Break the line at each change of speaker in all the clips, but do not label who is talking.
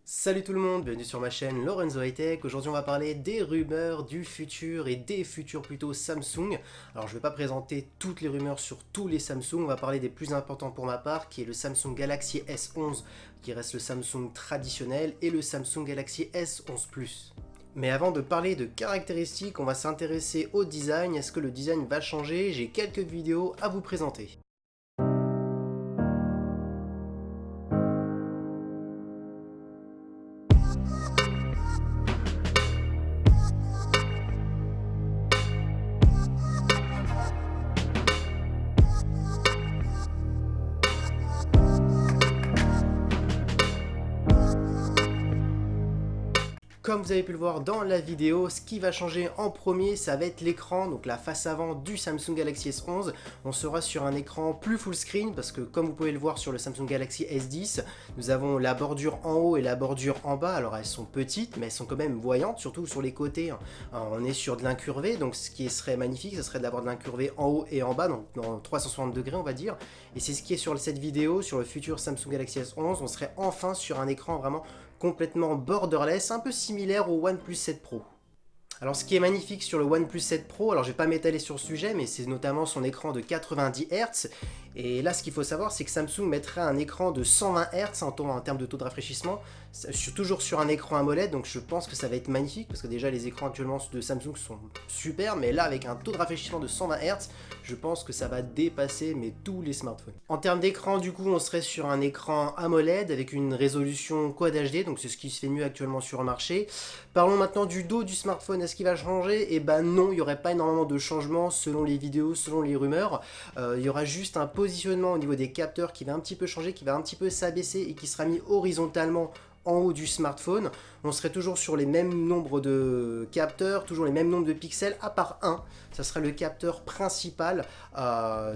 Salut tout le monde, bienvenue sur ma chaîne Lorenzo High Tech. Aujourd'hui on va parler des rumeurs du futur et des futurs plutôt Samsung. Alors je ne vais pas présenter toutes les rumeurs sur tous les Samsung, on va parler des plus importants pour ma part, qui est le Samsung Galaxy S11 qui reste le Samsung traditionnel et le Samsung Galaxy S11 Plus. Mais avant de parler de caractéristiques, on va s'intéresser au design. Est-ce que le design va changer? J'ai quelques vidéos à vous présenter. Comme vous avez pu le voir dans la vidéo, ce qui va changer en premier, ça va être l'écran, donc la face avant du Samsung Galaxy S11. On sera sur un écran plus full screen parce que comme vous pouvez le voir sur le Samsung Galaxy S10, nous avons la bordure en haut et la bordure en bas. Alors elles sont petites, mais elles sont quand même voyantes, surtout sur les côtés. On est sur de l'incurvé, donc ce qui serait magnifique, ce serait d'avoir de l'incurvé en haut et en bas, donc dans 360 degrés on va dire. Et c'est ce qui est sur cette vidéo, sur le futur Samsung Galaxy S11, on serait enfin sur un écran vraiment complètement borderless, un peu similaire au OnePlus 7 Pro. Alors ce qui est magnifique sur le OnePlus 7 Pro, alors je vais pas m'étaler sur le sujet, mais c'est notamment son écran de 90 Hz. Et là ce qu'il faut savoir, c'est que Samsung mettrait un écran de 120 Hz en termes de taux de rafraîchissement, toujours sur un écran AMOLED, donc je pense que ça va être magnifique, parce que déjà les écrans actuellement de Samsung sont super, mais là avec un taux de rafraîchissement de 120 Hz, je pense que ça va dépasser tous les smartphones. En termes d'écran, du coup, on serait sur un écran AMOLED avec une résolution Quad HD, donc c'est ce qui se fait mieux actuellement sur le marché. Parlons maintenant du dos du smartphone, est-ce qu'il va changer? Eh ben non, il n'y aurait pas énormément de changements selon les vidéos, selon les rumeurs. Il y aura juste un positionnement au niveau des capteurs qui va un petit peu changer, qui va un petit peu s'abaisser et qui sera mis horizontalement en haut du smartphone. On serait toujours sur les mêmes nombres de capteurs, toujours les mêmes nombres de pixels, à part un. Ça sera le capteur principal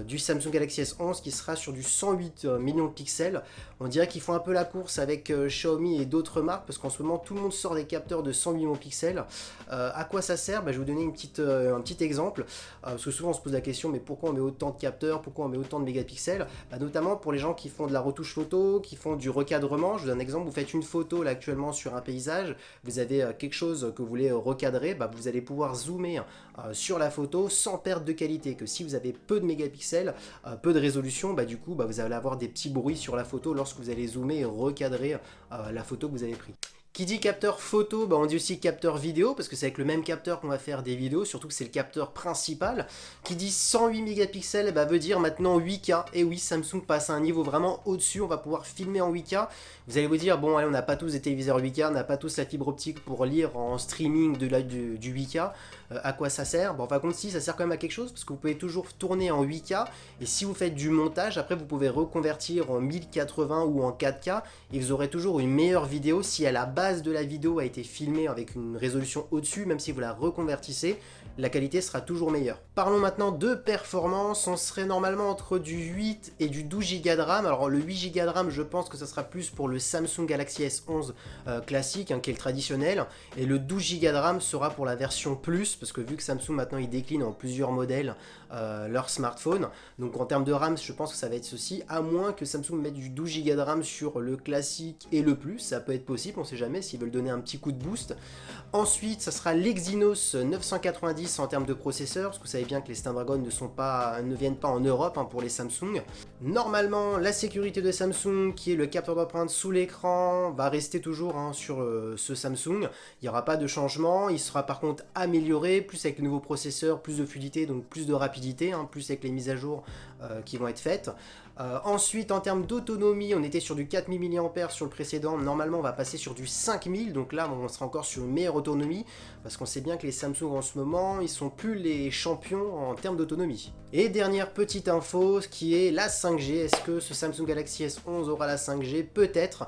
du Samsung Galaxy S11 qui sera sur du 108 millions de pixels. On dirait qu'ils font un peu la course avec Xiaomi et d'autres marques parce qu'en ce moment tout le monde sort des capteurs de 100 millions de pixels. À quoi ça sert? Je vais vous donner un petit exemple. Parce que souvent on se pose la question, mais pourquoi on met autant de capteurs? Pourquoi on met autant de mégapixels? Notamment pour les gens qui font de la retouche photo, qui font du recadrement. Je vous donne un exemple, vous faites une photo là actuellement sur un paysage, vous avez quelque chose que vous voulez recadrer, vous allez pouvoir zoomer sur la photo sans perte de qualité. Que si vous avez peu de mégapixels, peu de résolution, du coup vous allez avoir des petits bruits sur la photo lorsque vous allez zoomer et recadrer la photo que vous avez prise. Qui dit capteur photo, on dit aussi capteur vidéo, parce que c'est avec le même capteur qu'on va faire des vidéos, surtout que c'est le capteur principal. Qui dit 108 mégapixels, veut dire maintenant 8K. Et oui, Samsung passe à un niveau vraiment au-dessus, on va pouvoir filmer en 8K. Vous allez vous dire, bon allez, on n'a pas tous des téléviseurs 8K, on n'a pas tous la fibre optique pour lire en streaming du 8K. À quoi ça sert? En fin de compte, si, ça sert quand même à quelque chose, parce que vous pouvez toujours tourner en 8K, et si vous faites du montage, après vous pouvez reconvertir en 1080 ou en 4K, et vous aurez toujours une meilleure vidéo si à la base de la vidéo a été filmée avec une résolution au-dessus, même si vous la reconvertissez, la qualité sera toujours meilleure. Parlons maintenant de performance, on serait normalement entre du 8 et du 12 Go de RAM. Alors le 8 Go de RAM, je pense que ça sera plus pour le Samsung Galaxy S11 classique, qui est le traditionnel, et le 12 Go de RAM sera pour la version Plus, parce que vu que Samsung maintenant il décline en plusieurs modèles leur smartphone, donc en termes de RAM, je pense que ça va être ceci, à moins que Samsung mette du 12 Go de RAM sur le classique et le Plus, ça peut être possible, on sait jamais s'ils veulent donner un petit coup de boost. Ensuite, ça sera l'Exynos 990 en termes de processeur, parce que vous savez bien que les Snapdragon ne viennent pas en Europe pour les Samsung. Normalement, la sécurité de Samsung, qui est le capteur d'empreinte sous l'écran, va rester toujours sur ce Samsung. Il n'y aura pas de changement, il sera par contre amélioré, plus avec le nouveau processeur, plus de fluidité, donc plus de rapidité, plus avec les mises à jour qui vont être faites. Ensuite, en termes d'autonomie, on était sur du 4000 mAh sur le précédent. Normalement, on va passer sur du 5000. Donc là, on sera encore sur une meilleure autonomie. Parce qu'on sait bien que les Samsung en ce moment, ils sont plus les champions en termes d'autonomie. Et dernière petite info, ce qui est la 5G. Est-ce que ce Samsung Galaxy S11 aura la 5G? Peut-être.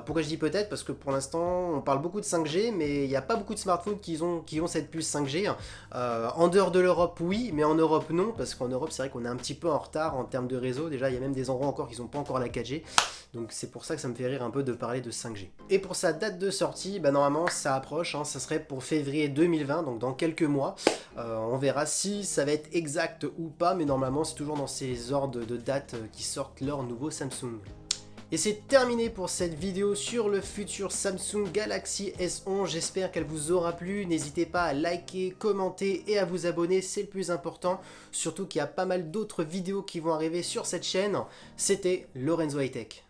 Pourquoi je dis peut-être? Parce que pour l'instant, on parle beaucoup de 5G, mais il n'y a pas beaucoup de smartphones qui ont cette puce 5G. En dehors de l'Europe, oui, mais en Europe, non. Parce qu'en Europe, c'est vrai qu'on est un petit peu en retard en termes de réseau. Déjà, il y a même des endroits encore qui n'ont pas encore la 4G. Donc c'est pour ça que ça me fait rire un peu de parler de 5G. Et pour sa date de sortie, normalement ça approche, ça serait pour février 2020, donc dans quelques mois. On verra si ça va être exact ou pas, mais normalement c'est toujours dans ces ordres de date qui sortent leur nouveau Samsung. Et c'est terminé pour cette vidéo sur le futur Samsung Galaxy S11. J'espère qu'elle vous aura plu. N'hésitez pas à liker, commenter et à vous abonner, c'est le plus important. Surtout qu'il y a pas mal d'autres vidéos qui vont arriver sur cette chaîne. C'était Lorenzo High Tech.